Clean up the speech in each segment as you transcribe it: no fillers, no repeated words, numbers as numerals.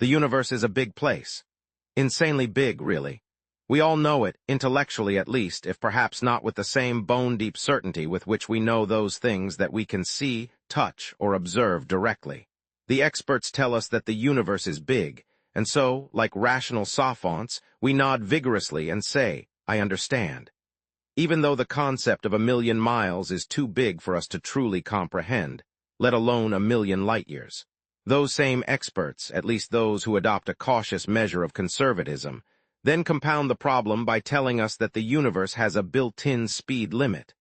The universe is a big place. Insanely big, really. We all know it, intellectually at least, if perhaps not with the same bone-deep certainty with which we know those things that we can see, touch, or observe directly. The experts tell us that the universe is big, and so, like rational savants, we nod vigorously and say, "I understand." Even though the concept of 1,000,000 miles is too big for us to truly comprehend, let alone 1,000,000 light-years. Those same experts, at least those who adopt a cautious measure of conservatism, then compound the problem by telling us that the universe has a built-in speed limit,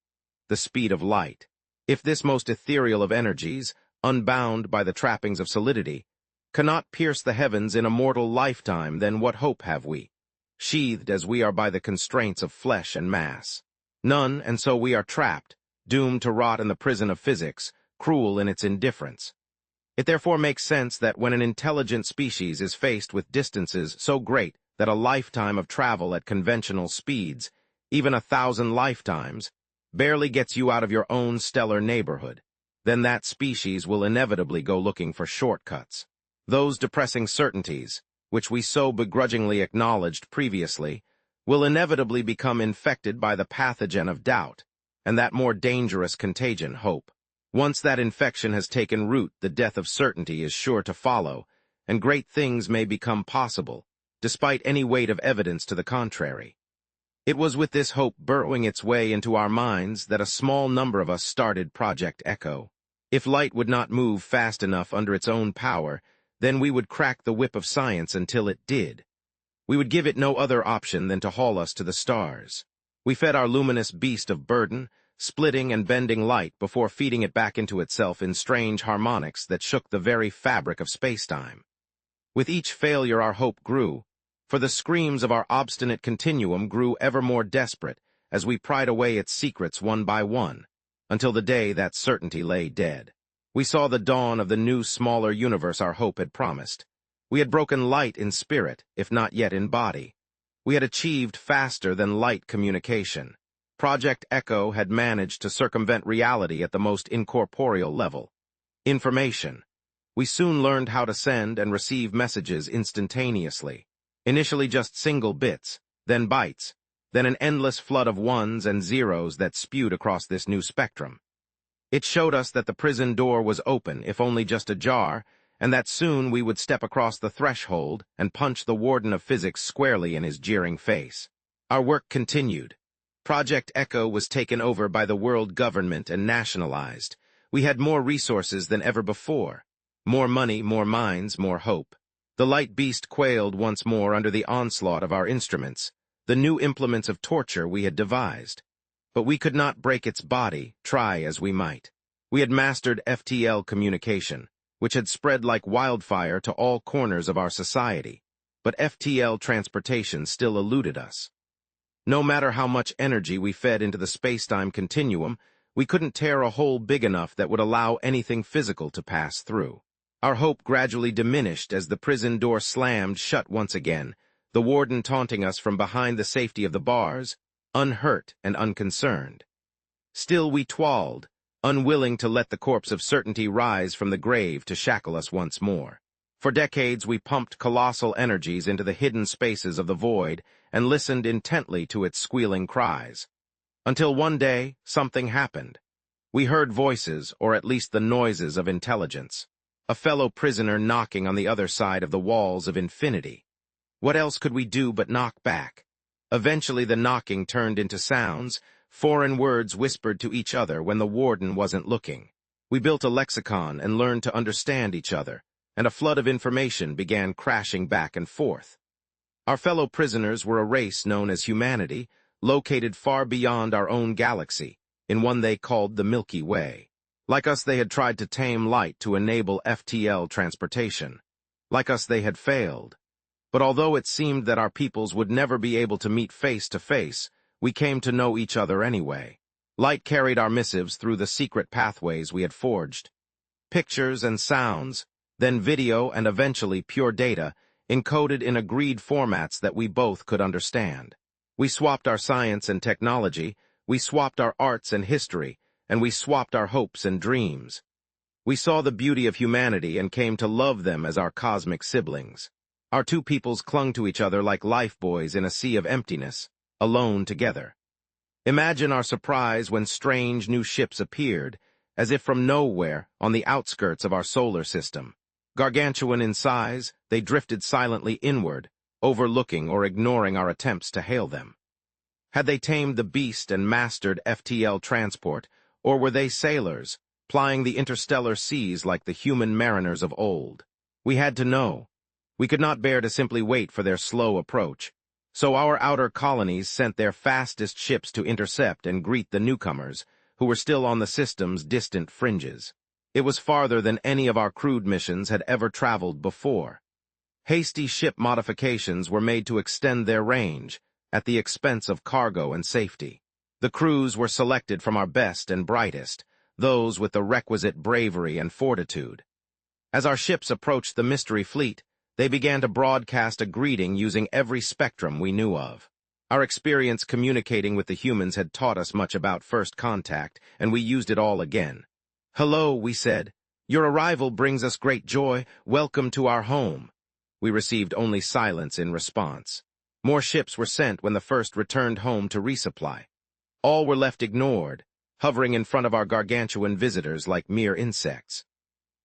the speed of light. If this most ethereal of energies, unbound by the trappings of solidity, cannot pierce the heavens in a mortal lifetime, then what hope have we, sheathed as we are by the constraints of flesh and mass? None, and so we are trapped, doomed to rot in the prison of physics, cruel in its indifference. It therefore makes sense that when an intelligent species is faced with distances so great that a lifetime of travel at conventional speeds, even 1,000 lifetimes, barely gets you out of your own stellar neighborhood, then that species will inevitably go looking for shortcuts. Those depressing certainties, which we so begrudgingly acknowledged previously, will inevitably become infected by the pathogen of doubt, and that more dangerous contagion, hope. Once that infection has taken root, the death of certainty is sure to follow, and great things may become possible, despite any weight of evidence to the contrary. It was with this hope burrowing its way into our minds that a small number of us started Project Echo. If light would not move fast enough under its own power, then we would crack the whip of science until it did. We would give it no other option than to haul us to the stars. We fed our luminous beast of burden, splitting and bending light before feeding it back into itself in strange harmonics that shook the very fabric of spacetime. With each failure our hope grew, for the screams of our obstinate continuum grew ever more desperate as we pried away its secrets one by one, until the day that certainty lay dead. We saw the dawn of the new, smaller universe our hope had promised. We had broken light in spirit, if not yet in body. We had achieved faster than light communication. Project Echo had managed to circumvent reality at the most incorporeal level. Information. We soon learned how to send and receive messages instantaneously. Initially just single bits, then bytes, then an endless flood of ones and zeros that spewed across this new spectrum. It showed us that the prison door was open, if only just ajar, and that soon we would step across the threshold and punch the warden of physics squarely in his jeering face. Our work continued. Project Echo was taken over by the world government and nationalized. We had more resources than ever before. More money, more minds, more hope. The light beast quailed once more under the onslaught of our instruments, the new implements of torture we had devised. But we could not break its body, try as we might. We had mastered FTL communication, which had spread like wildfire to all corners of our society, but FTL transportation still eluded us. No matter how much energy we fed into the spacetime continuum, we couldn't tear a hole big enough that would allow anything physical to pass through. Our hope gradually diminished as the prison door slammed shut once again, the warden taunting us from behind the safety of the bars, unhurt and unconcerned. Still we twalled, unwilling to let the corpse of certainty rise from the grave to shackle us once more. For decades we pumped colossal energies into the hidden spaces of the void and listened intently to its squealing cries. Until one day, something happened. We heard voices, or at least the noises of intelligence. A fellow prisoner knocking on the other side of the walls of infinity. What else could we do but knock back? Eventually the knocking turned into sounds, foreign words whispered to each other when the warden wasn't looking. We built a lexicon and learned to understand each other, and a flood of information began crashing back and forth. Our fellow prisoners were a race known as humanity, located far beyond our own galaxy, in one they called the Milky Way. Like us, they had tried to tame light to enable FTL transportation. Like us, they had failed. But although it seemed that our peoples would never be able to meet face to face, we came to know each other anyway. Light carried our missives through the secret pathways we had forged. Pictures and sounds, then video and eventually pure data, encoded in agreed formats that we both could understand. We swapped our science and technology, we swapped our arts and history, and we swapped our hopes and dreams. We saw the beauty of humanity and came to love them as our cosmic siblings. Our two peoples clung to each other like lifebuoys in a sea of emptiness, alone together. Imagine our surprise when strange new ships appeared, as if from nowhere, on the outskirts of our solar system. Gargantuan in size, they drifted silently inward, overlooking or ignoring our attempts to hail them. Had they tamed the beast and mastered FTL transport, or were they sailors, plying the interstellar seas like the human mariners of old? We had to know. We could not bear to simply wait for their slow approach. So our outer colonies sent their fastest ships to intercept and greet the newcomers, who were still on the system's distant fringes. It was farther than any of our crewed missions had ever traveled before. Hasty ship modifications were made to extend their range, at the expense of cargo and safety. The crews were selected from our best and brightest, those with the requisite bravery and fortitude. As our ships approached the mystery fleet, they began to broadcast a greeting using every spectrum we knew of. Our experience communicating with the humans had taught us much about first contact, and we used it all again. "Hello," we said. "Your arrival brings us great joy. Welcome to our home." We received only silence in response. More ships were sent when the first returned home to resupply. All were left ignored, hovering in front of our gargantuan visitors like mere insects.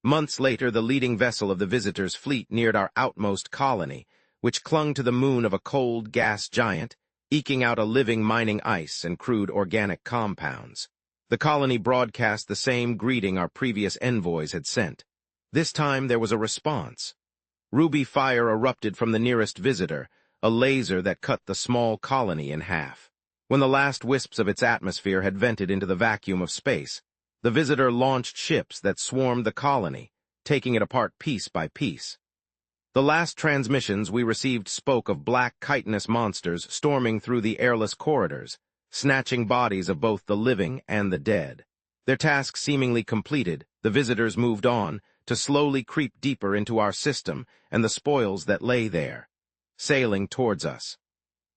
Months later, the leading vessel of the visitors' fleet neared our outmost colony, which clung to the moon of a cold gas giant, eking out a living mining ice and crude organic compounds. The colony broadcast the same greeting our previous envoys had sent. This time there was a response. Ruby fire erupted from the nearest visitor, a laser that cut the small colony in half. When the last wisps of its atmosphere had vented into the vacuum of space, the visitor launched ships that swarmed the colony, taking it apart piece by piece. The last transmissions we received spoke of black chitinous monsters storming through the airless corridors, snatching bodies of both the living and the dead. Their task seemingly completed, the visitors moved on, to slowly creep deeper into our system and the spoils that lay there, sailing towards us.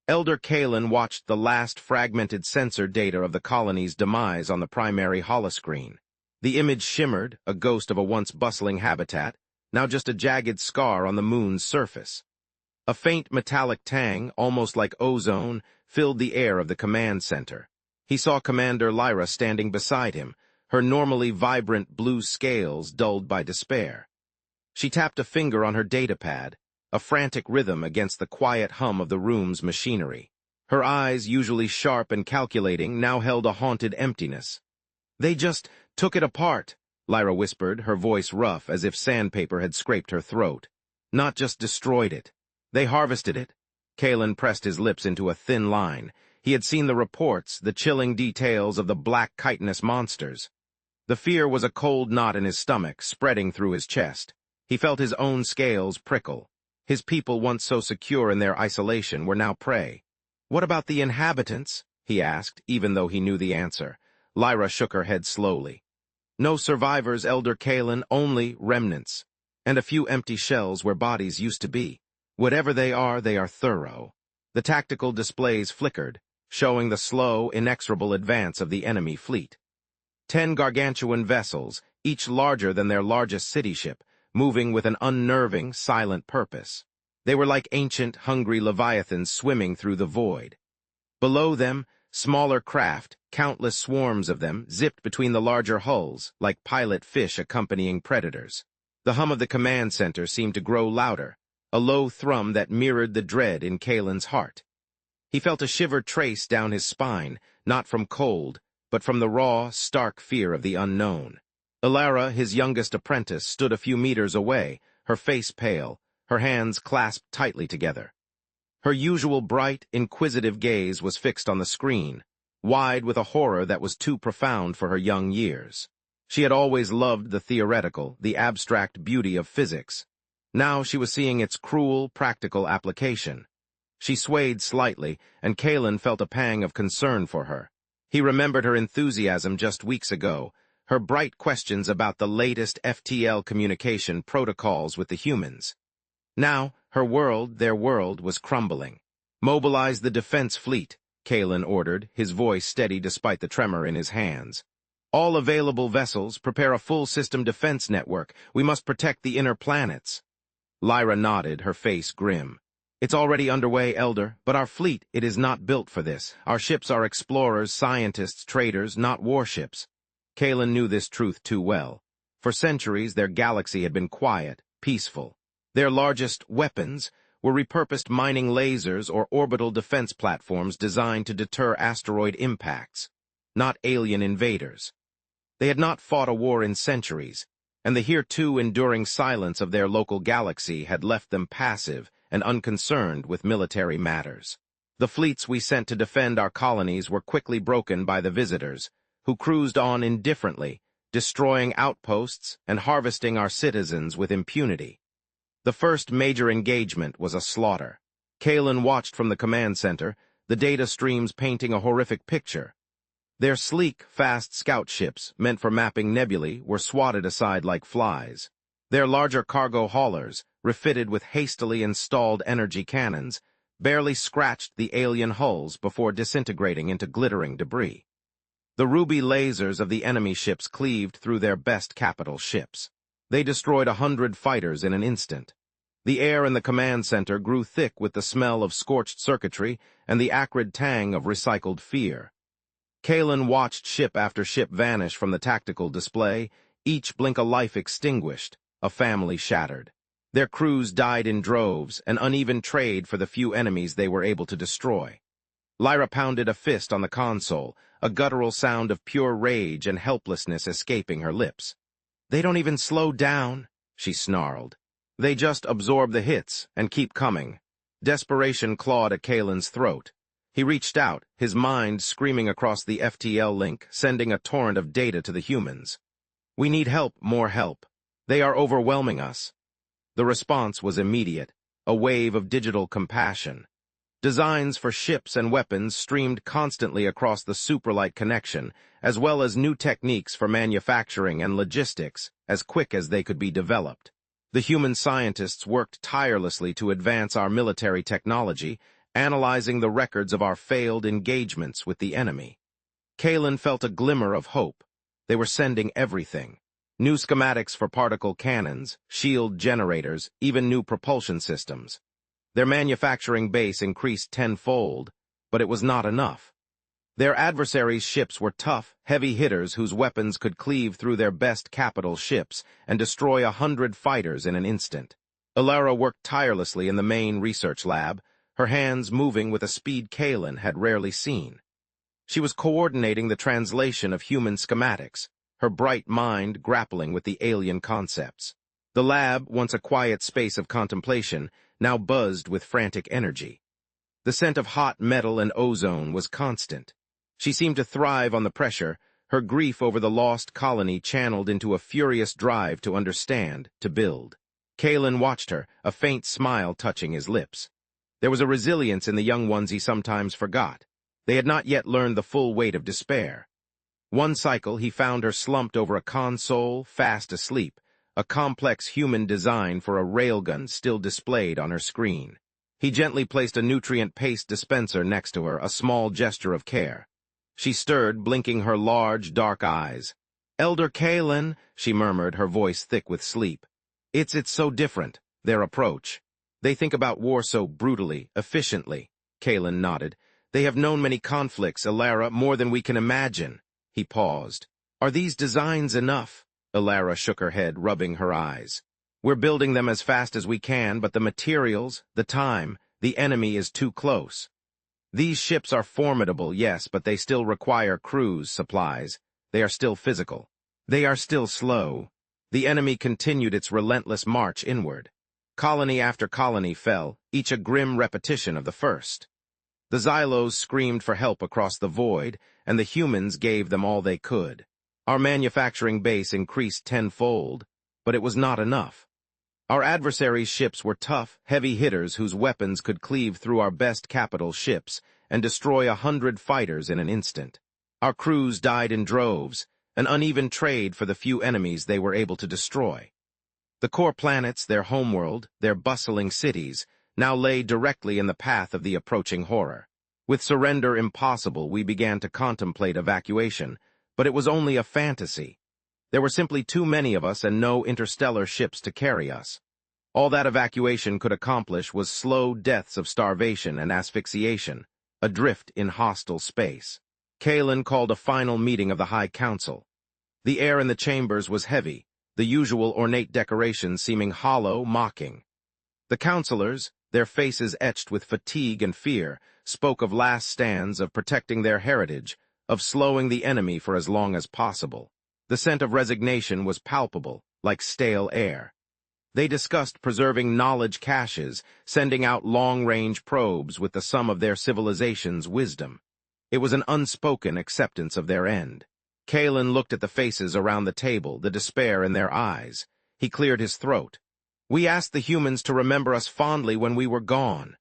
Elder Kalen watched the last fragmented sensor data of the colony's demise on the primary holoscreen. The image shimmered, a ghost of a once bustling habitat, now just a jagged scar on the moon's surface. A faint metallic tang, almost like ozone, filled the air of the command center. He saw Commander Lyra standing beside him, her normally vibrant blue scales dulled by despair. She tapped a finger on her datapad, a frantic rhythm against the quiet hum of the room's machinery. Her eyes, usually sharp and calculating, now held a haunted emptiness. "They just took it apart," Lyra whispered, her voice rough as if sandpaper had scraped her throat. "Not just destroyed it. They harvested it." Kalen pressed his lips into a thin line. He had seen the reports, the chilling details of the black chitinous monsters. The fear was a cold knot in his stomach, spreading through his chest. He felt his own scales prickle. His people, once so secure in their isolation, were now prey. "What about the inhabitants?" he asked, even though he knew the answer. Lyra shook her head slowly. "No survivors, Elder Kalen, only remnants. And a few empty shells where bodies used to be. Whatever they are thorough." The tactical displays flickered, showing the slow, inexorable advance of the enemy fleet. 10 gargantuan vessels, each larger than their largest city ship, moving with an unnerving, silent purpose. They were like ancient, hungry leviathans swimming through the void. Below them, smaller craft, countless swarms of them, zipped between the larger hulls, like pilot fish accompanying predators. The hum of the command center seemed to grow louder, a low thrum that mirrored the dread in Kalen's heart. He felt a shiver trace down his spine, not from cold, but from the raw, stark fear of the unknown. Ilara, his youngest apprentice, stood a few meters away, her face pale, her hands clasped tightly together. Her usual bright, inquisitive gaze was fixed on the screen, wide with a horror that was too profound for her young years. She had always loved the theoretical, the abstract beauty of physics. Now she was seeing its cruel, practical application. She swayed slightly, and Kalen felt a pang of concern for her. He remembered her enthusiasm just weeks ago, her bright questions about the latest FTL communication protocols with the humans. Now, her world, their world, was crumbling. "Mobilize the defense fleet," Kalen ordered, his voice steady despite the tremor in his hands. All available vessels prepare a full system defense network. We must protect the inner planets. Lyra nodded, her face grim. It's already underway, Elder, but our fleet, it is not built for this. Our ships are explorers, scientists, traders, not warships. Kalen knew this truth too well. For centuries, their galaxy had been quiet, peaceful. Their largest weapons were repurposed mining lasers or orbital defense platforms designed to deter asteroid impacts, not alien invaders. They had not fought a war in centuries, and the hereto enduring silence of their local galaxy had left them passive and unconcerned with military matters. The fleets we sent to defend our colonies were quickly broken by the visitors, who cruised on indifferently, destroying outposts and harvesting our citizens with impunity. The first major engagement was a slaughter. Kalen watched from the command center, the data streams painting a horrific picture. Their sleek, fast scout ships, meant for mapping nebulae, were swatted aside like flies. Their larger cargo haulers, refitted with hastily installed energy cannons, barely scratched the alien hulls before disintegrating into glittering debris. The ruby lasers of the enemy ships cleaved through their best capital ships. They destroyed 100 fighters in an instant. The air in the command center grew thick with the smell of scorched circuitry and the acrid tang of recycled fear. Kalen watched ship after ship vanish from the tactical display, each blink of life extinguished, a family shattered. Their crews died in droves, an uneven trade for the few enemies they were able to destroy. Lyra pounded a fist on the console, a guttural sound of pure rage and helplessness escaping her lips. "They don't even slow down," she snarled. "They just absorb the hits and keep coming." Desperation clawed at Kalen's throat. He reached out, his mind screaming across the FTL link, sending a torrent of data to the humans. "We need help, more help. They are overwhelming us." The response was immediate, a wave of digital compassion. Designs for ships and weapons streamed constantly across the Superlight connection, as well as new techniques for manufacturing and logistics, as quick as they could be developed. The human scientists worked tirelessly to advance our military technology, analyzing the records of our failed engagements with the enemy. Kalen felt a glimmer of hope. They were sending everything. New schematics for particle cannons, shield generators, even new propulsion systems. Their manufacturing base increased tenfold, but it was not enough. Their adversaries' ships were tough, heavy hitters whose weapons could cleave through their best capital ships and destroy 100 fighters in an instant. Alara worked tirelessly in the main research lab, her hands moving with a speed Kalen had rarely seen. She was coordinating the translation of human schematics, her bright mind grappling with the alien concepts. The lab, once a quiet space of contemplation, now buzzed with frantic energy. The scent of hot metal and ozone was constant. She seemed to thrive on the pressure, her grief over the lost colony channeled into a furious drive to understand, to build. Kalen watched her, a faint smile touching his lips. There was a resilience in the young ones he sometimes forgot. They had not yet learned the full weight of despair. One cycle he found her slumped over a console, fast asleep, a complex human design for a railgun still displayed on her screen. He gently placed a nutrient paste dispenser next to her, a small gesture of care. She stirred, blinking her large, dark eyes. "Elder Kalen," she murmured, her voice thick with sleep. It's so different, their approach. They think about war so brutally, efficiently." Kalen nodded. "They have known many conflicts, Alara, more than we can imagine." He paused. "Are these designs enough?" Alara shook her head, rubbing her eyes. "We're building them as fast as we can, but the materials, the time, the enemy is too close. These ships are formidable, yes, but they still require crews, supplies. They are still physical. They are still slow." The enemy continued its relentless march inward. Colony after colony fell, each a grim repetition of the first. The Xylos screamed for help across the void, and the humans gave them all they could. Our manufacturing base increased tenfold, but it was not enough. Our adversaries' ships were tough, heavy hitters whose weapons could cleave through our best capital ships and destroy 100 fighters in an instant. Our crews died in droves, an uneven trade for the few enemies they were able to destroy. The core planets, their homeworld, their bustling cities, now lay directly in the path of the approaching horror. With surrender impossible, we began to contemplate evacuation, But it was only a fantasy. There were simply too many of us and no interstellar ships to carry us. All that evacuation could accomplish was slow deaths of starvation and asphyxiation, adrift in hostile space. Kalen called a final meeting of the High Council. The air in the chambers was heavy, the usual ornate decorations seeming hollow, mocking. The councilors, their faces etched with fatigue and fear, spoke of last stands, of protecting their heritage, of slowing the enemy for as long as possible. The scent of resignation was palpable, like stale air. They discussed preserving knowledge caches, sending out long-range probes with the sum of their civilization's wisdom. It was an unspoken acceptance of their end. Kalen looked at the faces around the table, the despair in their eyes. He cleared his throat. "We asked the humans to remember us fondly when we were gone."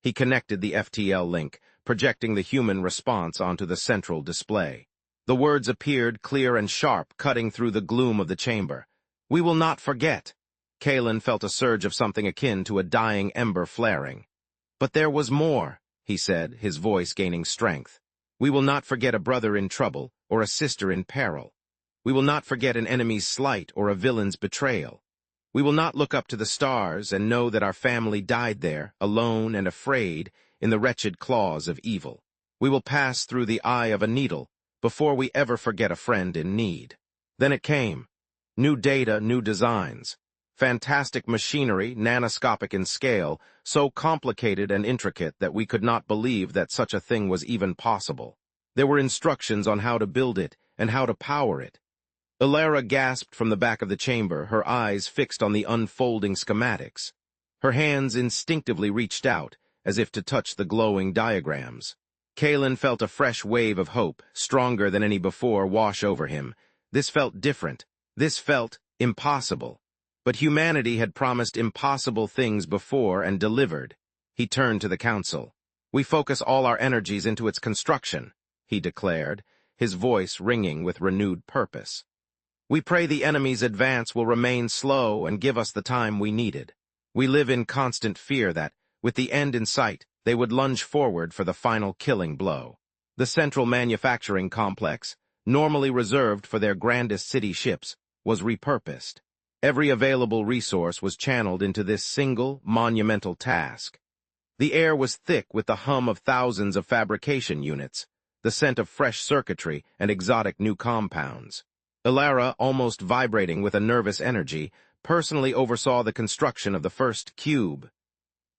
He connected the FTL link, projecting the human response onto the central display. The words appeared clear and sharp, cutting through the gloom of the chamber. "We will not forget." Kalen felt a surge of something akin to a dying ember flaring. "But there was more," he said, his voice gaining strength. "We will not forget a brother in trouble or a sister in peril. We will not forget an enemy's slight or a villain's betrayal. We will not look up to the stars and know that our family died there, alone and afraid, in the wretched claws of evil. We will pass through the eye of a needle before we ever forget a friend in need." Then it came. New data, new designs. Fantastic machinery, nanoscopic in scale, so complicated and intricate that we could not believe that such a thing was even possible. There were instructions on how to build it and how to power it. Ilara gasped from the back of the chamber, her eyes fixed on the unfolding schematics. Her hands instinctively reached out, as if to touch the glowing diagrams. Kalen felt a fresh wave of hope, stronger than any before, wash over him. This felt different. This felt impossible. But humanity had promised impossible things before and delivered. He turned to the council. "We focus all our energies into its construction," he declared, his voice ringing with renewed purpose. "We pray the enemy's advance will remain slow and give us the time we needed. We live in constant fear that, with the end in sight, they would lunge forward for the final killing blow." The central manufacturing complex, normally reserved for their grandest city ships, was repurposed. Every available resource was channeled into this single, monumental task. The air was thick with the hum of thousands of fabrication units, the scent of fresh circuitry and exotic new compounds. Ilara, almost vibrating with a nervous energy, personally oversaw the construction of the first cube.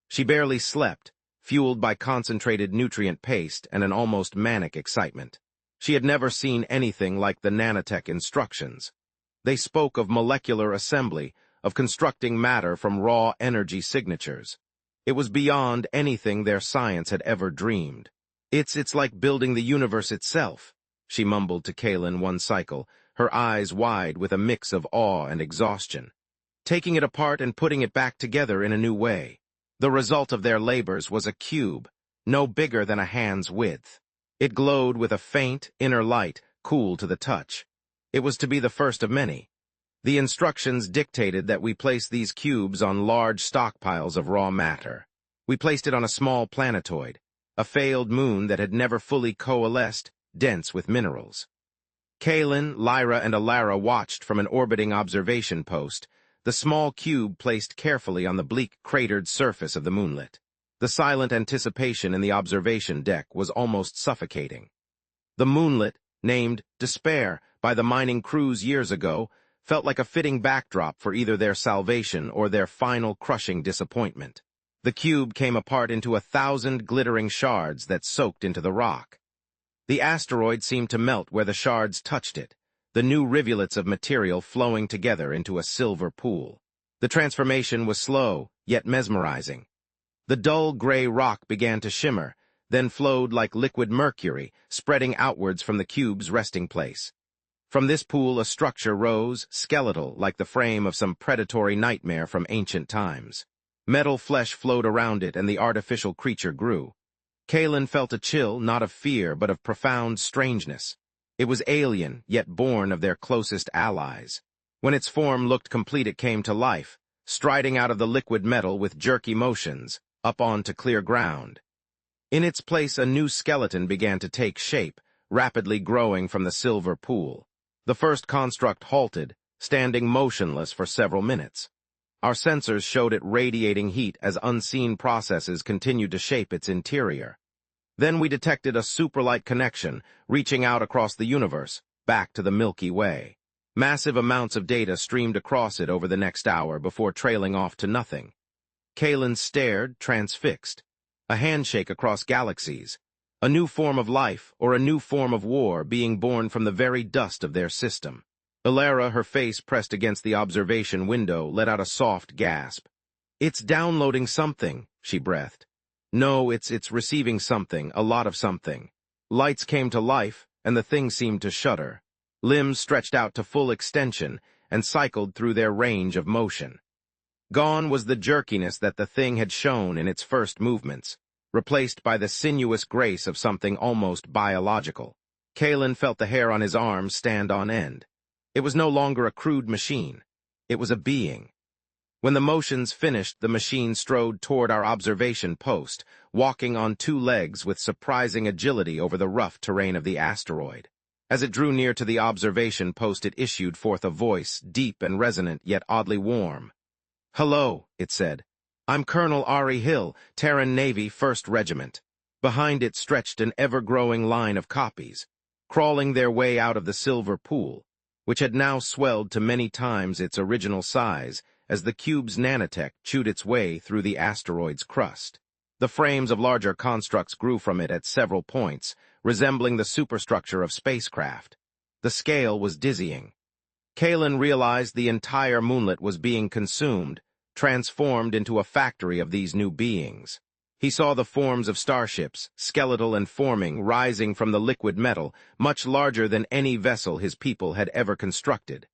She barely slept, fueled by concentrated nutrient paste and an almost manic excitement. She had never seen anything like the nanotech instructions. They spoke of molecular assembly, of constructing matter from raw energy signatures. It was beyond anything their science had ever dreamed. It's like building the universe itself," she mumbled to Kalen one cycle, her eyes wide with a mix of awe and exhaustion. "Taking it apart and putting it back together in a new way." The result of their labors was a cube, no bigger than a hand's width. It glowed with a faint, inner light, cool to the touch. It was to be the first of many. The instructions dictated that we place these cubes on large stockpiles of raw matter. We placed it on a small planetoid, a failed moon that had never fully coalesced, dense with minerals. Kalen, Lyra, and Ilara watched from an orbiting observation post, the small cube placed carefully on the bleak, cratered surface of the moonlet. The silent anticipation in the observation deck was almost suffocating. The moonlet, named Despair by the mining crews years ago, felt like a fitting backdrop for either their salvation or their final crushing disappointment. The cube came apart into 1,000 glittering shards that soaked into the rock. The asteroid seemed to melt where the shards touched it, the new rivulets of material flowing together into a silver pool. The transformation was slow, yet mesmerizing. The dull gray rock began to shimmer, then flowed like liquid mercury, spreading outwards from the cube's resting place. From this pool a structure rose, skeletal like the frame of some predatory nightmare from ancient times. Metal flesh flowed around it and the artificial creature grew. Kalen felt a chill, not of fear, but of profound strangeness. It was alien, yet born of their closest allies. When its form looked complete it came to life, striding out of the liquid metal with jerky motions, up onto clear ground. In its place a new skeleton began to take shape, rapidly growing from the silver pool. The first construct halted, standing motionless for several minutes. Our sensors showed it radiating heat as unseen processes continued to shape its interior. Then we detected a superlight connection reaching out across the universe, back to the Milky Way. Massive amounts of data streamed across it over the next hour before trailing off to nothing. Kalen stared, transfixed. A handshake across galaxies. A new form of life or a new form of war being born from the very dust of their system. Ilara, her face pressed against the observation window, let out a soft gasp. "It's downloading something," she breathed. "No, it's receiving something, a lot of something." Lights came to life, and the thing seemed to shudder. Limbs stretched out to full extension and cycled through their range of motion. Gone was the jerkiness that the thing had shown in its first movements, replaced by the sinuous grace of something almost biological. Kalen felt the hair on his arms stand on end. It was no longer a crude machine. It was a being. When the motions finished, the machine strode toward our observation post, walking on two legs with surprising agility over the rough terrain of the asteroid. As it drew near to the observation post, it issued forth a voice, deep and resonant, yet oddly warm. "Hello," it said. "I'm Colonel Ari Hill, Terran Navy 1st Regiment." Behind it stretched an ever-growing line of copies, crawling their way out of the silver pool, which had now swelled to many times its original size as the cube's nanotech chewed its way through the asteroid's crust. The frames of larger constructs grew from it at several points, resembling the superstructure of spacecraft. The scale was dizzying. Kalen realized the entire moonlet was being consumed, transformed into a factory of these new beings. He saw the forms of starships, skeletal and forming, rising from the liquid metal, much larger than any vessel his people had ever constructed.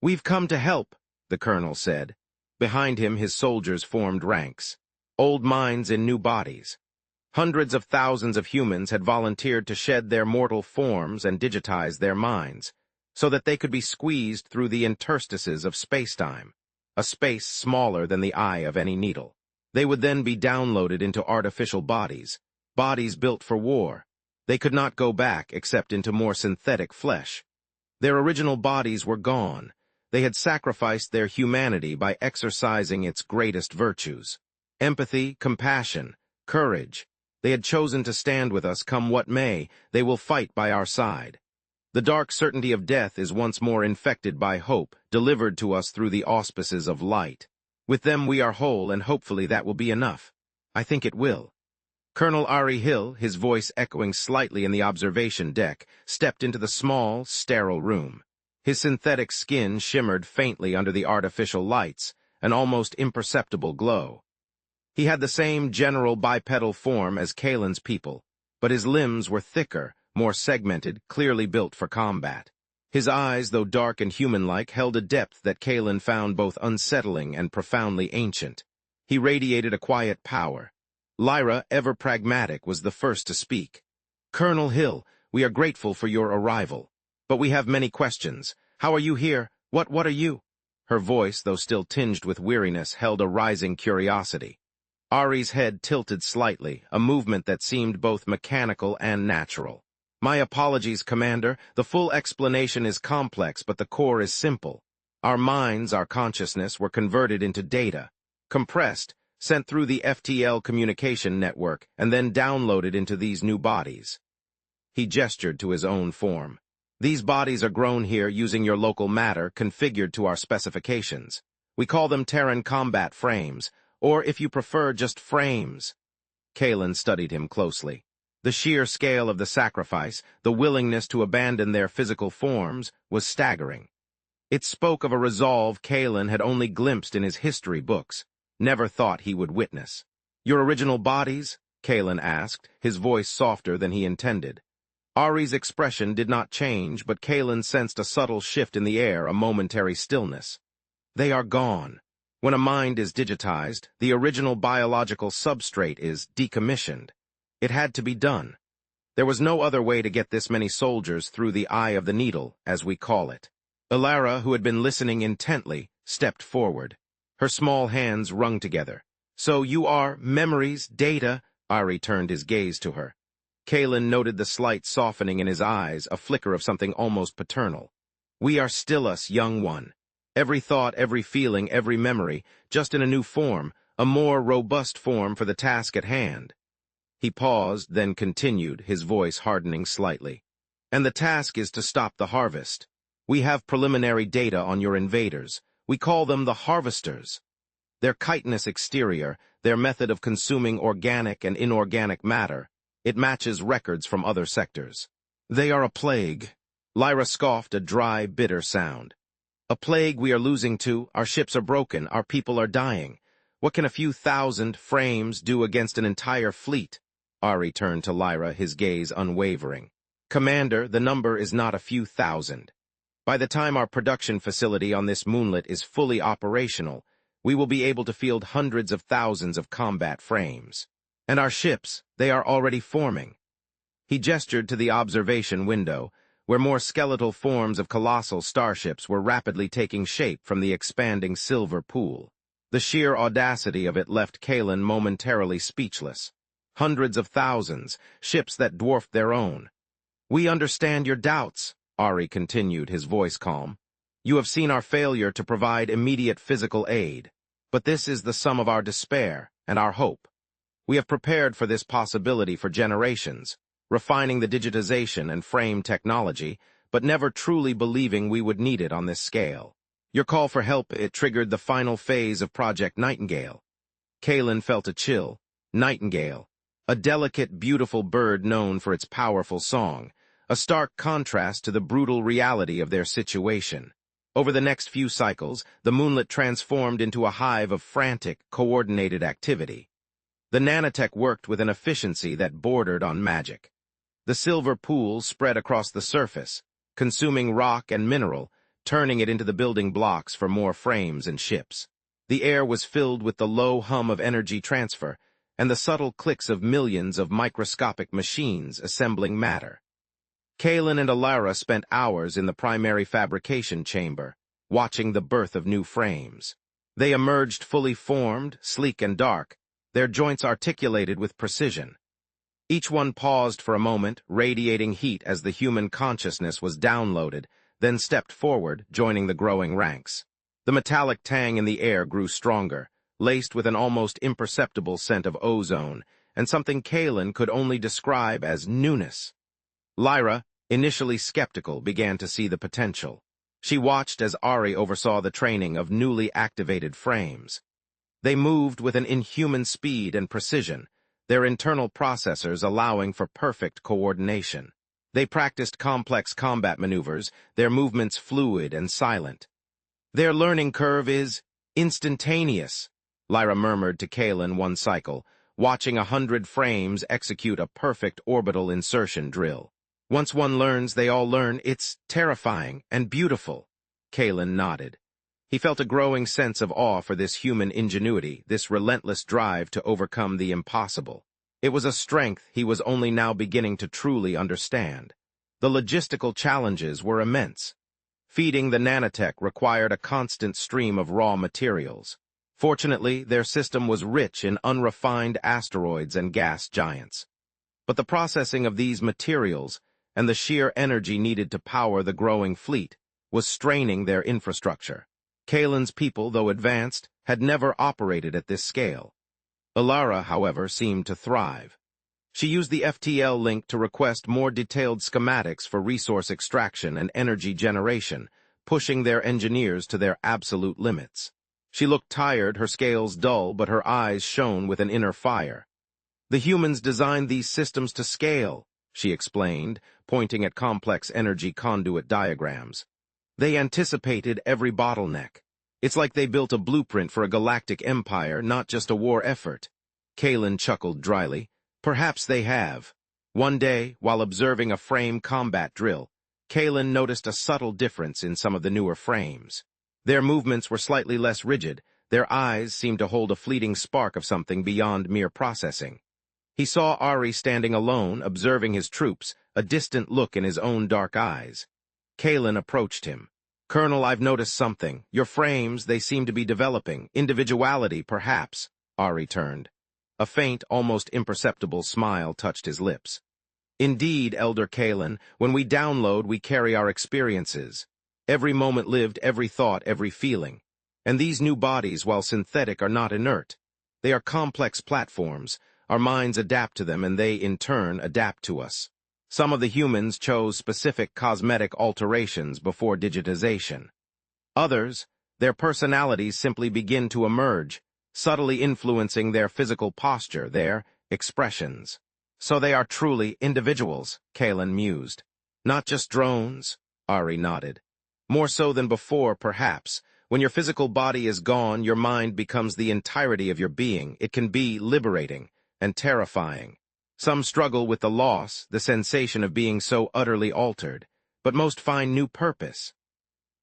"We've come to help," the colonel said. Behind him, his soldiers formed ranks. Old minds in new bodies. Hundreds of thousands of humans had volunteered to shed their mortal forms and digitize their minds, so that they could be squeezed through the interstices of spacetime, a space smaller than the eye of any needle. They would then be downloaded into artificial bodies, bodies built for war. They could not go back except into more synthetic flesh. Their original bodies were gone. They had sacrificed their humanity by exercising its greatest virtues. Empathy, compassion, courage. They had chosen to stand with us come what may. They will fight by our side. The dark certainty of death is once more infected by hope, delivered to us through the auspices of light. With them we are whole, and hopefully that will be enough. I think it will. Colonel Ari Hill, his voice echoing slightly in the observation deck, stepped into the small, sterile room. His synthetic skin shimmered faintly under the artificial lights, an almost imperceptible glow. He had the same general bipedal form as Kalen's people, but his limbs were thicker, more segmented, clearly built for combat. His eyes, though dark and human-like, held a depth that Kalen found both unsettling and profoundly ancient. He radiated a quiet power. Lyra, ever pragmatic, was the first to speak. "Colonel Hill, we are grateful for your arrival. But we have many questions. How are you here? What are you?" Her voice, though still tinged with weariness, held a rising curiosity. Ari's head tilted slightly, a movement that seemed both mechanical and natural. "My apologies, Commander. The full explanation is complex, but the core is simple. Our minds, our consciousness, were converted into data, compressed, sent through the FTL communication network, and then downloaded into these new bodies." He gestured to his own form. "These bodies are grown here using your local matter, configured to our specifications. We call them Terran Combat Frames, or if you prefer, just frames." Kalen studied him closely. The sheer scale of the sacrifice, the willingness to abandon their physical forms, was staggering. It spoke of a resolve Kalen had only glimpsed in his history books, never thought he would witness. "Your original bodies?" Kalen asked, his voice softer than he intended. Ari's expression did not change, but Kalen sensed a subtle shift in the air, a momentary stillness. "They are gone. When a mind is digitized, the original biological substrate is decommissioned. It had to be done. There was no other way to get this many soldiers through the eye of the needle, as we call it." Ilara, who had been listening intently, stepped forward. Her small hands wrung together. "So you are memories, data?" Ari turned his gaze to her. Kalen noted the slight softening in his eyes, a flicker of something almost paternal. "We are still us, young one. Every thought, every feeling, every memory, just in a new form, a more robust form for the task at hand." He paused, then continued, his voice hardening slightly. "And the task is to stop the harvest. We have preliminary data on your invaders. We call them the Harvesters. Their chitinous exterior, their method of consuming organic and inorganic matter, it matches records from other sectors. They are a plague." Lyra scoffed a dry, bitter sound. "A plague we are losing to, our ships are broken, our people are dying. What can a few thousand frames do against an entire fleet?" Ari turned to Lyra, his gaze unwavering. "Commander, the number is not a few thousand. By the time our production facility on this moonlet is fully operational, we will be able to field hundreds of thousands of combat frames. And our ships, they are already forming." He gestured to the observation window, where more skeletal forms of colossal starships were rapidly taking shape from the expanding silver pool. The sheer audacity of it left Kalen momentarily speechless. Hundreds of thousands, ships that dwarfed their own. "We understand your doubts," Ari continued, his voice calm. "You have seen our failure to provide immediate physical aid. But this is the sum of our despair and our hope. We have prepared for this possibility for generations, refining the digitization and frame technology, but never truly believing we would need it on this scale. Your call for help, it triggered the final phase of Project Nightingale." Kalen felt a chill. Nightingale, a delicate, beautiful bird known for its powerful song, a stark contrast to the brutal reality of their situation. Over the next few cycles, the moonlet transformed into a hive of frantic, coordinated activity. The nanotech worked with an efficiency that bordered on magic. The silver pool spread across the surface, consuming rock and mineral, turning it into the building blocks for more frames and ships. The air was filled with the low hum of energy transfer and the subtle clicks of millions of microscopic machines assembling matter. Kalen and Alara spent hours in the primary fabrication chamber, watching the birth of new frames. They emerged fully formed, sleek and dark, their joints articulated with precision. Each one paused for a moment, radiating heat as the human consciousness was downloaded, then stepped forward, joining the growing ranks. The metallic tang in the air grew stronger, laced with an almost imperceptible scent of ozone, and something Kalen could only describe as newness. Lyra, initially skeptical, began to see the potential. She watched as Ari oversaw the training of newly activated frames. They moved with an inhuman speed and precision, their internal processors allowing for perfect coordination. They practiced complex combat maneuvers, their movements fluid and silent. "Their learning curve is instantaneous," Lyra murmured to Kalen one cycle, watching 100 frames execute a perfect orbital insertion drill. "Once one learns, they all learn. It's terrifying and beautiful." Kalen nodded. He felt a growing sense of awe for this human ingenuity, this relentless drive to overcome the impossible. It was a strength he was only now beginning to truly understand. The logistical challenges were immense. Feeding the nanotech required a constant stream of raw materials. Fortunately, their system was rich in unrefined asteroids and gas giants. But the processing of these materials, and the sheer energy needed to power the growing fleet, was straining their infrastructure. Kalen's people, though advanced, had never operated at this scale. Alara, however, seemed to thrive. She used the FTL link to request more detailed schematics for resource extraction and energy generation, pushing their engineers to their absolute limits. She looked tired, her scales dull, but her eyes shone with an inner fire. "The humans designed these systems to scale," she explained, pointing at complex energy conduit diagrams. "They anticipated every bottleneck. It's like they built a blueprint for a galactic empire, not just a war effort." Kalen chuckled dryly. "Perhaps they have." One day, while observing a frame combat drill, Kalen noticed a subtle difference in some of the newer frames. Their movements were slightly less rigid, their eyes seemed to hold a fleeting spark of something beyond mere processing. He saw Ari standing alone, observing his troops, a distant look in his own dark eyes. Kalen approached him. "Colonel, I've noticed something. Your frames, they seem to be developing. Individuality, perhaps." Ari turned. A faint, almost imperceptible smile touched his lips. Indeed, Elder Kalen, when we download, we carry our experiences. Every moment lived, every thought, every feeling. And these new bodies, while synthetic, are not inert. They are complex platforms. Our minds adapt to them, and they, in turn, adapt to us. Some of the humans chose specific cosmetic alterations before digitization. Others, their personalities simply begin to emerge, subtly influencing their physical posture, their expressions. So they are truly individuals, Kalen mused. Not just drones, Ari nodded. More so than before, perhaps. When your physical body is gone, your mind becomes the entirety of your being. It can be liberating and terrifying. Some struggle with the loss, the sensation of being so utterly altered, but most find new purpose.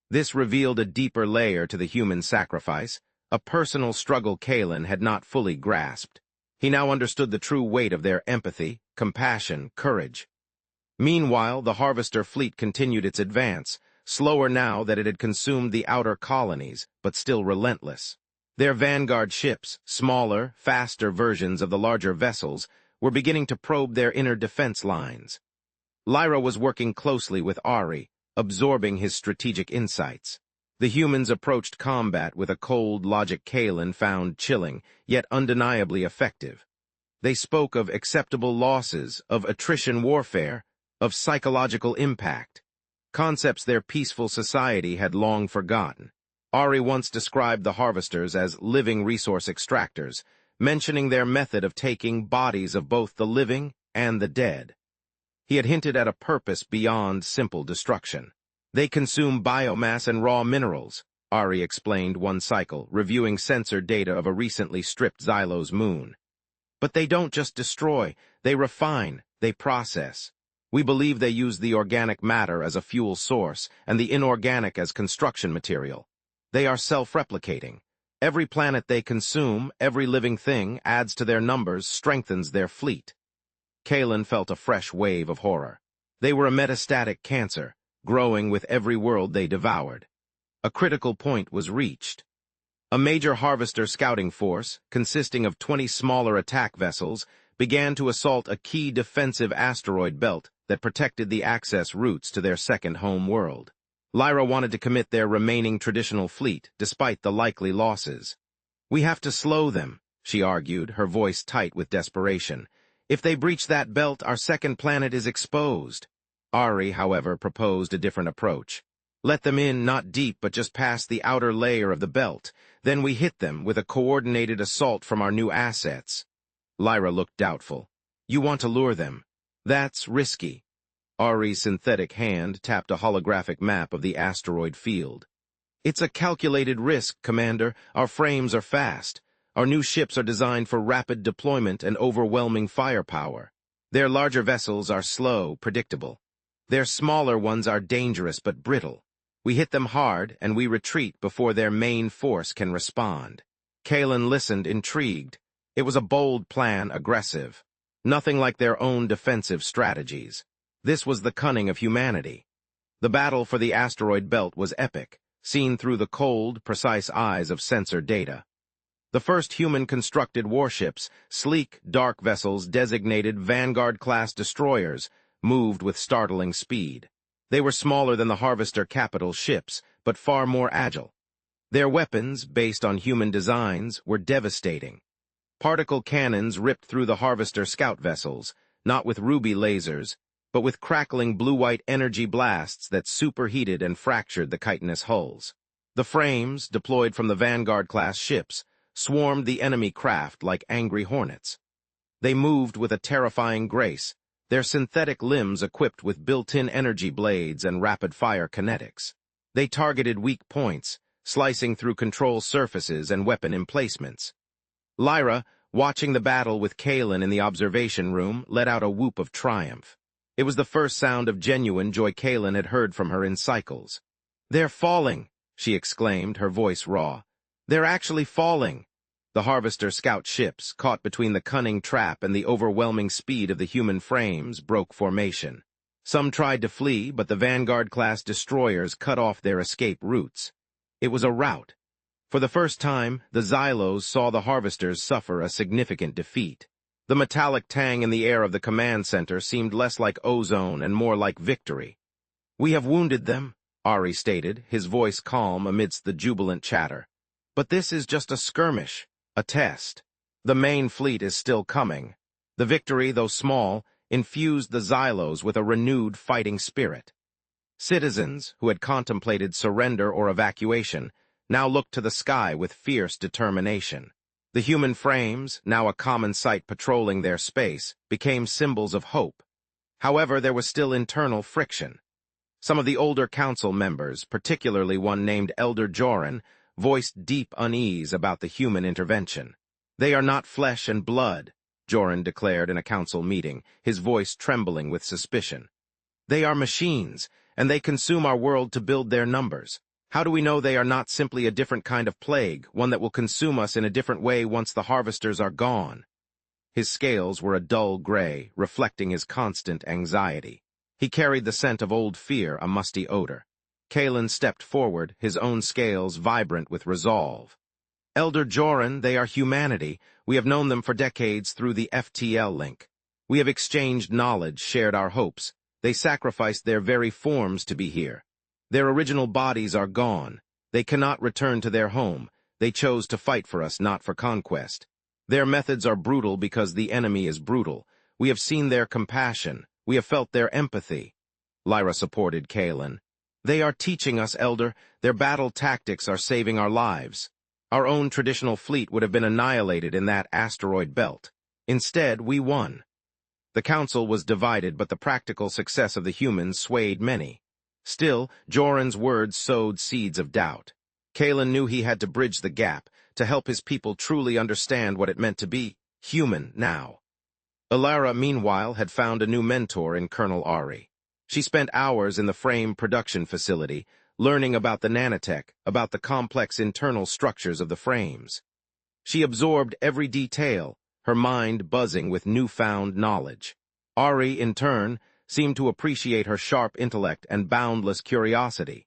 This revealed a deeper layer to the human sacrifice, a personal struggle Kalen had not fully grasped. He now understood the true weight of their empathy, compassion, courage. Meanwhile, the Harvester fleet continued its advance, slower now that it had consumed the outer colonies, but still relentless. Their Vanguard ships, smaller, faster versions of the larger vessels, were beginning to probe their inner defense lines. Lyra was working closely with Ari, absorbing his strategic insights. The humans approached combat with a cold logic Kalen found chilling, yet undeniably effective. They spoke of acceptable losses, of attrition warfare, of psychological impact. Concepts their peaceful society had long forgotten. Ari once described the Harvesters as living resource extractors, mentioning their method of taking bodies of both the living and the dead. He had hinted at a purpose beyond simple destruction. They consume biomass and raw minerals, Ari explained one cycle, reviewing sensor data of a recently stripped Xylos moon. But they don't just destroy, they refine, they process. We believe they use the organic matter as a fuel source and the inorganic as construction material. They are self-replicating. Every planet they consume, every living thing, adds to their numbers, strengthens their fleet. Kalen felt a fresh wave of horror. They were a metastatic cancer, growing with every world they devoured. A critical point was reached. A major Harvester scouting force, consisting of 20 smaller attack vessels, began to assault a key defensive asteroid belt that protected the access routes to their second home world. Lyra wanted to commit their remaining traditional fleet, despite the likely losses. "We have to slow them," she argued, her voice tight with desperation. "If they breach that belt, our second planet is exposed." Ari, however, proposed a different approach. "Let them in, not deep, but just past the outer layer of the belt. Then we hit them with a coordinated assault from our new assets." Lyra looked doubtful. "You want to lure them. That's risky." Ari's synthetic hand tapped a holographic map of the asteroid field. "It's a calculated risk, Commander. Our frames are fast. Our new ships are designed for rapid deployment and overwhelming firepower. Their larger vessels are slow, predictable. Their smaller ones are dangerous but brittle. We hit them hard, and we retreat before their main force can respond." Kalen listened, intrigued. It was a bold plan, aggressive. Nothing like their own defensive strategies. This was the cunning of humanity. The battle for the asteroid belt was epic, seen through the cold, precise eyes of sensor data. The first human-constructed warships, sleek, dark vessels designated Vanguard-class destroyers, moved with startling speed. They were smaller than the Harvester capital ships, but far more agile. Their weapons, based on human designs, were devastating. Particle cannons ripped through the Harvester scout vessels, not with ruby lasers, but with crackling blue-white energy blasts that superheated and fractured the chitinous hulls. The frames, deployed from the Vanguard-class ships, swarmed the enemy craft like angry hornets. They moved with a terrifying grace, their synthetic limbs equipped with built-in energy blades and rapid-fire kinetics. They targeted weak points, slicing through control surfaces and weapon emplacements. Lyra, watching the battle with Kalen in the observation room, let out a whoop of triumph. It was the first sound of genuine joy Kalen had heard from her in cycles. "They're falling," she exclaimed, her voice raw. "They're actually falling." The Harvester scout ships, caught between the cunning trap and the overwhelming speed of the human frames, broke formation. Some tried to flee, but the Vanguard-class destroyers cut off their escape routes. It was a rout. For the first time, the Xylos saw the Harvesters suffer a significant defeat. The metallic tang in the air of the command center seemed less like ozone and more like victory. "We have wounded them," Ari stated, his voice calm amidst the jubilant chatter. "But this is just a skirmish, a test. The main fleet is still coming." The victory, though small, infused the Xylos with a renewed fighting spirit. Citizens, who had contemplated surrender or evacuation, now looked to the sky with fierce determination. The human frames, now a common sight patrolling their space, became symbols of hope. However, there was still internal friction. Some of the older council members, particularly one named Elder Joran, voiced deep unease about the human intervention. "They are not flesh and blood," Joran declared in a council meeting, his voice trembling with suspicion. "They are machines, and they consume our world to build their numbers. How do we know they are not simply a different kind of plague, one that will consume us in a different way once the harvesters are gone?" His scales were a dull gray, reflecting his constant anxiety. He carried the scent of old fear, a musty odor. Kalen stepped forward, his own scales vibrant with resolve. "Elder Joran, they are humanity. We have known them for decades through the FTL link. We have exchanged knowledge, shared our hopes. They sacrificed their very forms to be here. Their original bodies are gone. They cannot return to their home. They chose to fight for us, not for conquest. Their methods are brutal because the enemy is brutal. We have seen their compassion. We have felt their empathy." Lyra supported Kalen. "They are teaching us, Elder. Their battle tactics are saving our lives. Our own traditional fleet would have been annihilated in that asteroid belt. Instead, we won." The council was divided, but the practical success of the humans swayed many. Still, Joran's words sowed seeds of doubt. Kalen knew he had to bridge the gap, to help his people truly understand what it meant to be human now. Alara, meanwhile, had found a new mentor in Colonel Ari. She spent hours in the frame production facility, learning about the nanotech, about the complex internal structures of the frames. She absorbed every detail, her mind buzzing with newfound knowledge. Ari, in turn, seemed to appreciate her sharp intellect and boundless curiosity.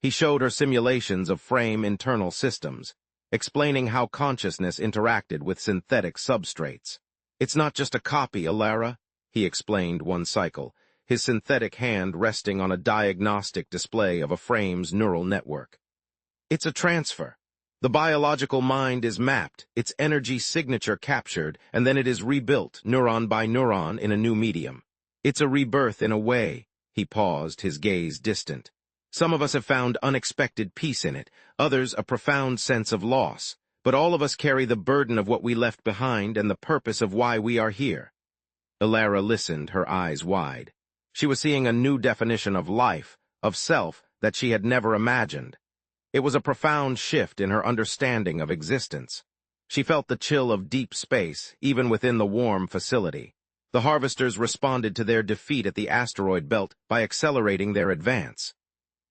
He showed her simulations of frame internal systems, explaining how consciousness interacted with synthetic substrates. "It's not just a copy, Alara," he explained one cycle, his synthetic hand resting on a diagnostic display of a frame's neural network. "It's a transfer. The biological mind is mapped, its energy signature captured, and then it is rebuilt, neuron by neuron, in a new medium. It's a rebirth in a way." He paused, his gaze distant. "Some of us have found unexpected peace in it, others a profound sense of loss. But all of us carry the burden of what we left behind and the purpose of why we are here." Alara listened, her eyes wide. She was seeing a new definition of life, of self, that she had never imagined. It was a profound shift in her understanding of existence. She felt the chill of deep space, even within the warm facility. The harvesters responded to their defeat at the asteroid belt by accelerating their advance.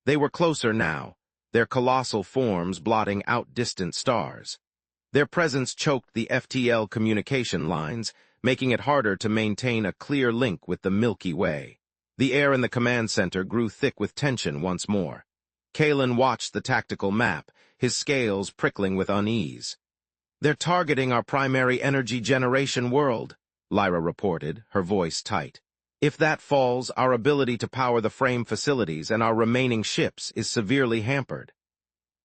They were closer now, their colossal forms blotting out distant stars. Their presence choked the FTL communication lines, making it harder to maintain a clear link with the Milky Way. The air in the command center grew thick with tension once more. Kalen watched the tactical map, his scales prickling with unease. "They're targeting our primary energy generation world," Lyra reported, her voice tight. "If that falls, our ability to power the frame facilities and our remaining ships is severely hampered."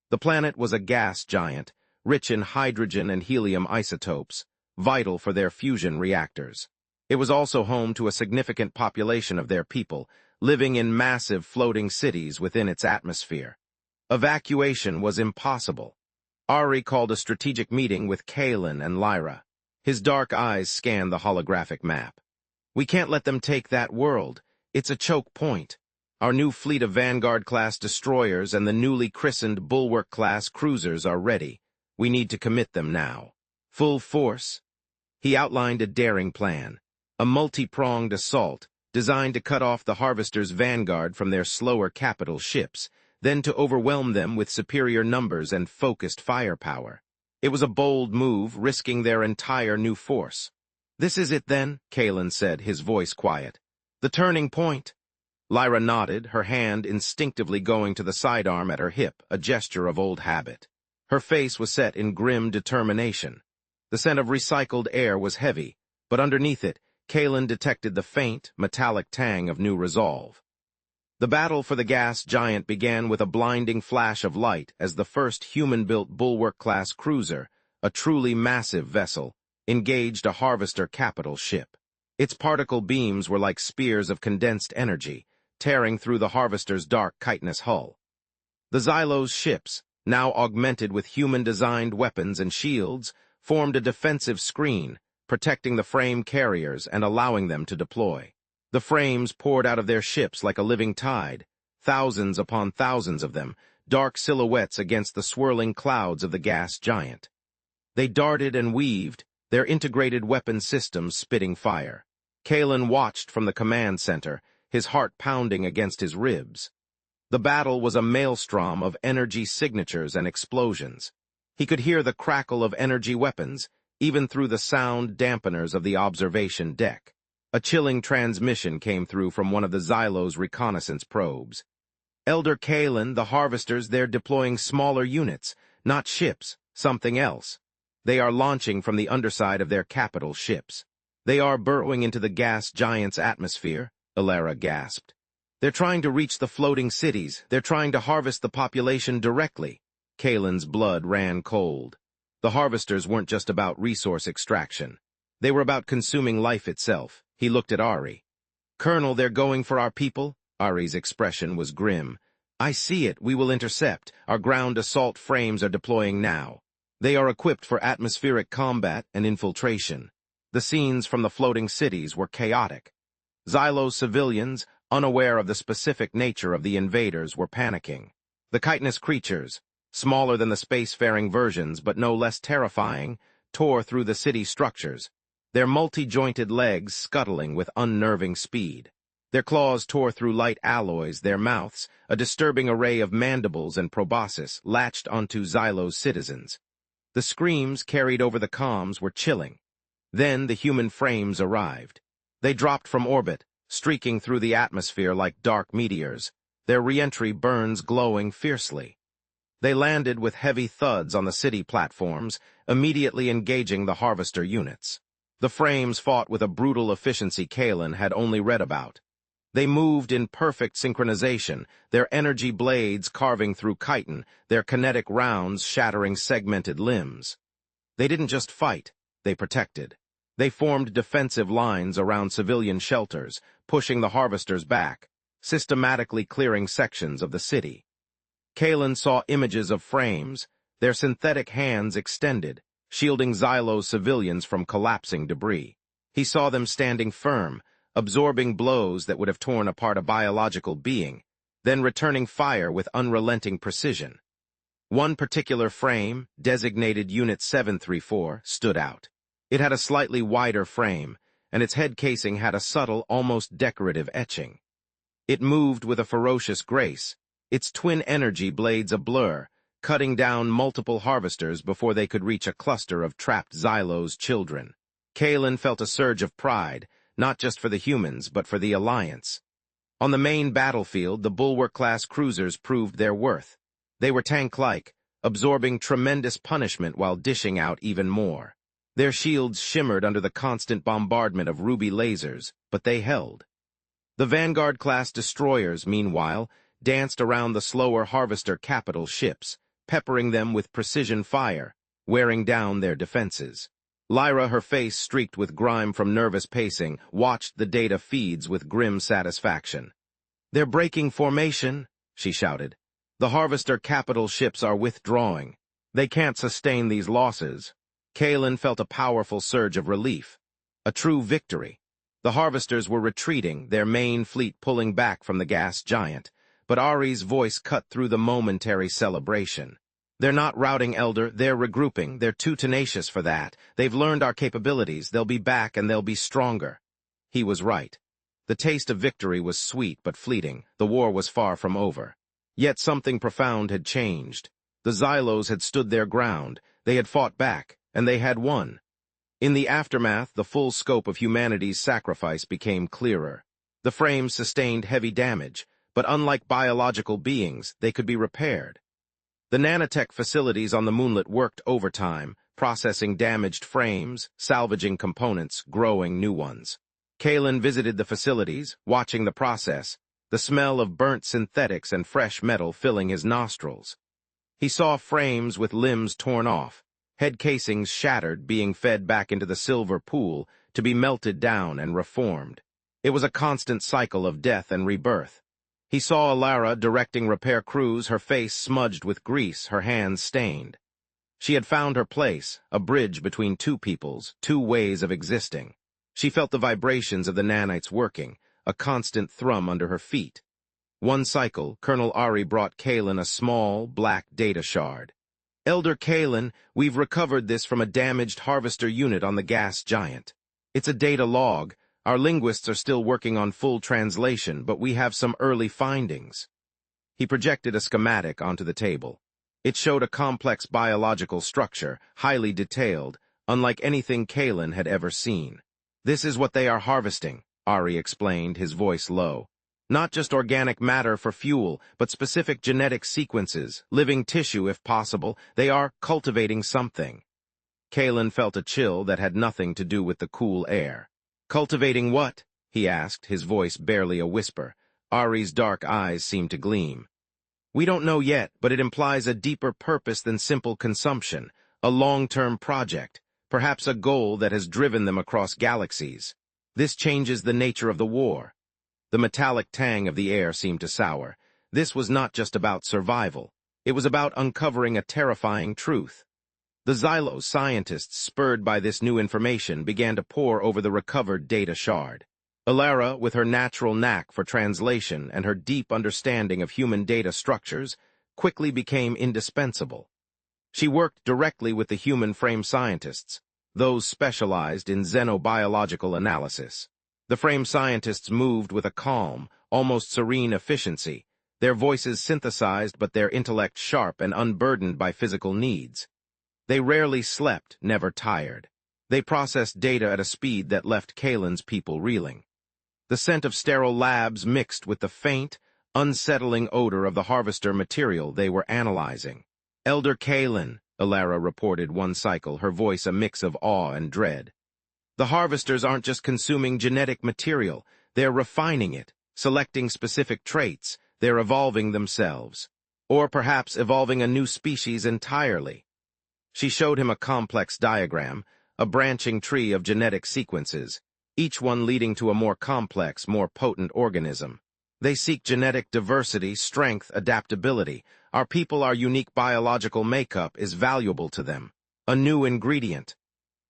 The planet was a gas giant, rich in hydrogen and helium isotopes, vital for their fusion reactors. It was also home to a significant population of their people, living in massive floating cities within its atmosphere. Evacuation was impossible. Ari called a strategic meeting with Kalen and Lyra. His dark eyes scanned the holographic map. "We can't let them take that world. It's a choke point. Our new fleet of Vanguard-class destroyers and the newly christened Bulwark-class cruisers are ready. We need to commit them now. Full force." He outlined a daring plan, a multi-pronged assault designed to cut off the Harvesters' vanguard from their slower capital ships, then to overwhelm them with superior numbers and focused firepower. It was a bold move, risking their entire new force. "This is it then," Kalen said, his voice quiet. "The turning point." Lyra nodded, her hand instinctively going to the sidearm at her hip, a gesture of old habit. Her face was set in grim determination. The scent of recycled air was heavy, But underneath it, Kalen detected the faint, metallic tang of new resolve. The battle for the gas giant began with a blinding flash of light as the first human-built Bulwark-class cruiser, a truly massive vessel, engaged a Harvester capital ship. Its particle beams were like spears of condensed energy, tearing through the Harvester's dark chitinous hull. The Xylos ships, now augmented with human-designed weapons and shields, formed a defensive screen, protecting the frame carriers and allowing them to deploy. The frames poured out of their ships like a living tide, thousands upon thousands of them, dark silhouettes against the swirling clouds of the gas giant. They darted and weaved, their integrated weapon systems spitting fire. Kalen watched from the command center, his heart pounding against his ribs. The battle was a maelstrom of energy signatures and explosions. He could hear the crackle of energy weapons, even through the sound dampeners of the observation deck. A chilling transmission came through from one of the Xylos reconnaissance probes. Elder Kalen, the Harvesters, they're deploying smaller units, not ships, something else. They are launching from the underside of their capital ships. They are burrowing into the gas giant's atmosphere, Ilara gasped. They're trying to reach the floating cities. They're trying to harvest the population directly. Kalen's blood ran cold. The Harvesters weren't just about resource extraction. They were about consuming life itself. He looked at Ari. "Colonel, they're going for our people?" Ari's expression was grim. "I see it. We will intercept. Our ground assault frames are deploying now. They are equipped for atmospheric combat and infiltration." The scenes from the floating cities were chaotic. Xylos civilians, unaware of the specific nature of the invaders, were panicking. The chitinous creatures, smaller than the spacefaring versions but no less terrifying, tore through the city structures, their multi-jointed legs scuttling with unnerving speed. Their claws tore through light alloys, their mouths, a disturbing array of mandibles and proboscis, latched onto Xylos citizens. The screams carried over the comms were chilling. Then the human frames arrived. They dropped from orbit, streaking through the atmosphere like dark meteors, their re-entry burns glowing fiercely. They landed with heavy thuds on the city platforms, immediately engaging the Harvester units. The frames fought with a brutal efficiency Kalen had only read about. They moved in perfect synchronization, their energy blades carving through chitin, their kinetic rounds shattering segmented limbs. They didn't just fight, they protected. They formed defensive lines around civilian shelters, pushing the Harvesters back, systematically clearing sections of the city. Kalen saw images of frames, their synthetic hands extended, shielding Xylos civilians from collapsing debris. He saw them standing firm, absorbing blows that would have torn apart a biological being, then returning fire with unrelenting precision. One particular frame, designated Unit 734, stood out. It had a slightly wider frame, and its head casing had a subtle, almost decorative etching. It moved with a ferocious grace, its twin energy blades a blur, cutting down multiple Harvesters before they could reach a cluster of trapped Xylos children. Kalen felt a surge of pride, not just for the humans, but for the Alliance. On the main battlefield, the Bulwark-class cruisers proved their worth. They were tank-like, absorbing tremendous punishment while dishing out even more. Their shields shimmered under the constant bombardment of ruby lasers, but they held. The Vanguard-class destroyers, meanwhile, danced around the slower Harvester capital ships, peppering them with precision fire, wearing down their defenses. Lyra, her face streaked with grime from nervous pacing, watched the data feeds with grim satisfaction. "They're breaking formation," she shouted. "The Harvester capital ships are withdrawing. They can't sustain these losses." Kalen felt a powerful surge of relief. A true victory. The Harvesters were retreating, their main fleet pulling back from the gas giant, but Ari's voice cut through the momentary celebration. "They're not routing, Elder, they're regrouping. They're too tenacious for that. They've learned our capabilities. They'll be back and they'll be stronger." He was right. The taste of victory was sweet but fleeting. The war was far from over. Yet something profound had changed. The Xylos had stood their ground. They had fought back, and they had won. In the aftermath, the full scope of humanity's sacrifice became clearer. The frames sustained heavy damage, but unlike biological beings, they could be repaired. The nanotech facilities on the moonlet worked overtime, processing damaged frames, salvaging components, growing new ones. Kalen visited the facilities, watching the process, the smell of burnt synthetics and fresh metal filling his nostrils. He saw frames with limbs torn off, head casings shattered being fed back into the silver pool to be melted down and reformed. It was a constant cycle of death and rebirth. He saw Alara directing repair crews, her face smudged with grease, her hands stained. She had found her place, a bridge between two peoples, two ways of existing. She felt the vibrations of the nanites working, a constant thrum under her feet. One cycle, Colonel Ari brought Kalen a small, black data shard. "Elder Kalen, we've recovered this from a damaged harvester unit on the gas giant. It's a data log. Our linguists are still working on full translation, but we have some early findings." He projected a schematic onto the table. It showed a complex biological structure, highly detailed, unlike anything Kalen had ever seen. "This is what they are harvesting," Ari explained, his voice low. "Not just organic matter for fuel, but specific genetic sequences, living tissue if possible. They are cultivating something." Kalen felt a chill that had nothing to do with the cool air. "Cultivating what?" he asked, his voice barely a whisper. Ari's dark eyes seemed to gleam. "We don't know yet, but it implies a deeper purpose than simple consumption, a long-term project, perhaps a goal that has driven them across galaxies. This changes the nature of the war." The metallic tang of the air seemed to sour. This was not just about survival. It was about uncovering a terrifying truth. The Xylos scientists, spurred by this new information, began to pore over the recovered data shard. Alara, with her natural knack for translation and her deep understanding of human data structures, quickly became indispensable. She worked directly with the human frame scientists, those specialized in xenobiological analysis. The frame scientists moved with a calm, almost serene efficiency, their voices synthesized but their intellect sharp and unburdened by physical needs. They rarely slept, never tired. They processed data at a speed that left Kalen's people reeling. The scent of sterile labs mixed with the faint, unsettling odor of the harvester material they were analyzing. "Elder Kalen," Alara reported one cycle, her voice a mix of awe and dread. "The harvesters aren't just consuming genetic material, they're refining it, selecting specific traits, they're evolving themselves. Or perhaps evolving a new species entirely." She showed him a complex diagram, a branching tree of genetic sequences, each one leading to a more complex, more potent organism. "They seek genetic diversity, strength, adaptability. Our people, our unique biological makeup is valuable to them. A new ingredient."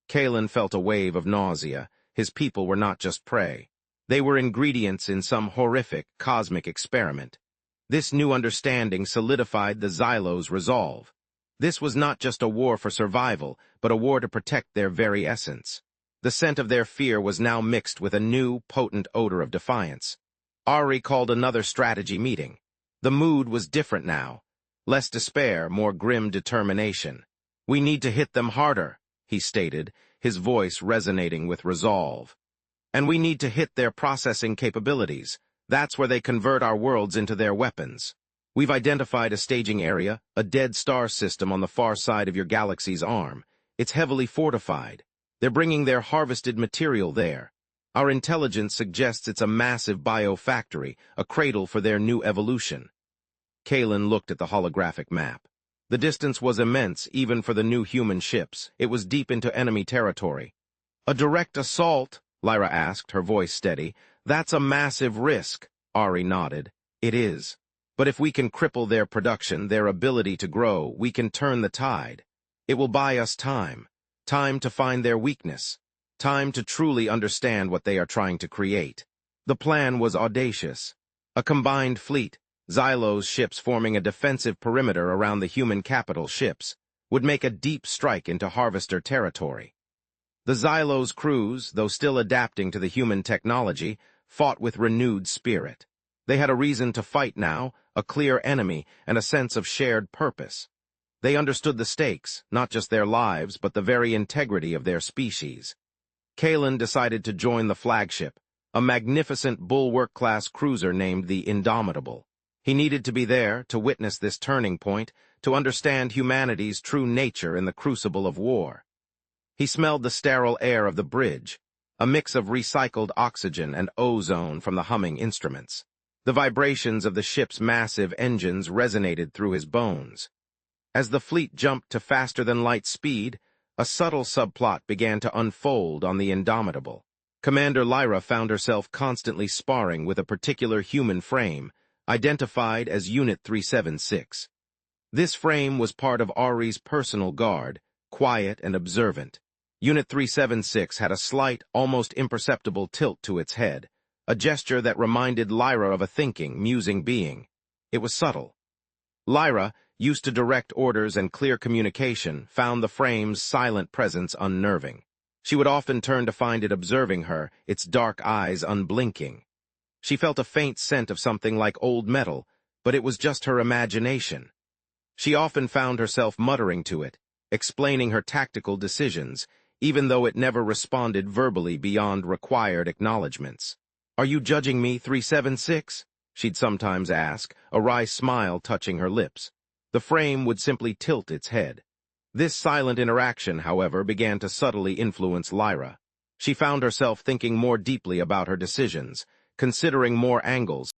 Kalen felt a wave of nausea. His people were not just prey. They were ingredients in some horrific, cosmic experiment. This new understanding solidified the Xylos' resolve. This was not just a war for survival, but a war to protect their very essence. The scent of their fear was now mixed with a new, potent odor of defiance. Ari called another strategy meeting. The mood was different now. Less despair, more grim determination. "We need to hit them harder," he stated, his voice resonating with resolve. "And we need to hit their processing capabilities. That's where they convert our worlds into their weapons. We've identified a staging area, a dead star system on the far side of your galaxy's arm. It's heavily fortified. They're bringing their harvested material there. Our intelligence suggests it's a massive biofactory, a cradle for their new evolution." Kalen looked at the holographic map. The distance was immense, even for the new human ships. It was deep into enemy territory. "A direct assault?" Lyra asked, her voice steady. "That's a massive risk." Ari nodded. "It is. But if we can cripple their production, their ability to grow, we can turn the tide. It will buy us time. Time to find their weakness. Time to truly understand what they are trying to create." The plan was audacious. A combined fleet, Xylos ships forming a defensive perimeter around the human capital ships, would make a deep strike into harvester territory. The Xylos crews, though still adapting to the human technology, fought with renewed spirit. They had a reason to fight now, a clear enemy, and a sense of shared purpose. They understood the stakes, not just their lives, but the very integrity of their species. Kalen decided to join the flagship, a magnificent Bulwark-class cruiser named the Indomitable. He needed to be there to witness this turning point, to understand humanity's true nature in the crucible of war. He smelled the sterile air of the bridge, a mix of recycled oxygen and ozone from the humming instruments. The vibrations of the ship's massive engines resonated through his bones. As the fleet jumped to faster-than-light speed, a subtle subplot began to unfold on the Indomitable. Commander Lyra found herself constantly sparring with a particular human frame, identified as Unit 376. This frame was part of Ari's personal guard, quiet and observant. Unit 376 had a slight, almost imperceptible tilt to its head, a gesture that reminded Lyra of a thinking, musing being. It was subtle. Lyra, used to direct orders and clear communication, found the frame's silent presence unnerving. She would often turn to find it observing her, its dark eyes unblinking. She felt a faint scent of something like old metal, but it was just her imagination. She often found herself muttering to it, explaining her tactical decisions, even though it never responded verbally beyond required acknowledgments. "Are you judging me, 376? She'd sometimes ask, a wry smile touching her lips. The frame would simply tilt its head. This silent interaction, however, began to subtly influence Lyra. She found herself thinking more deeply about her decisions, considering more angles,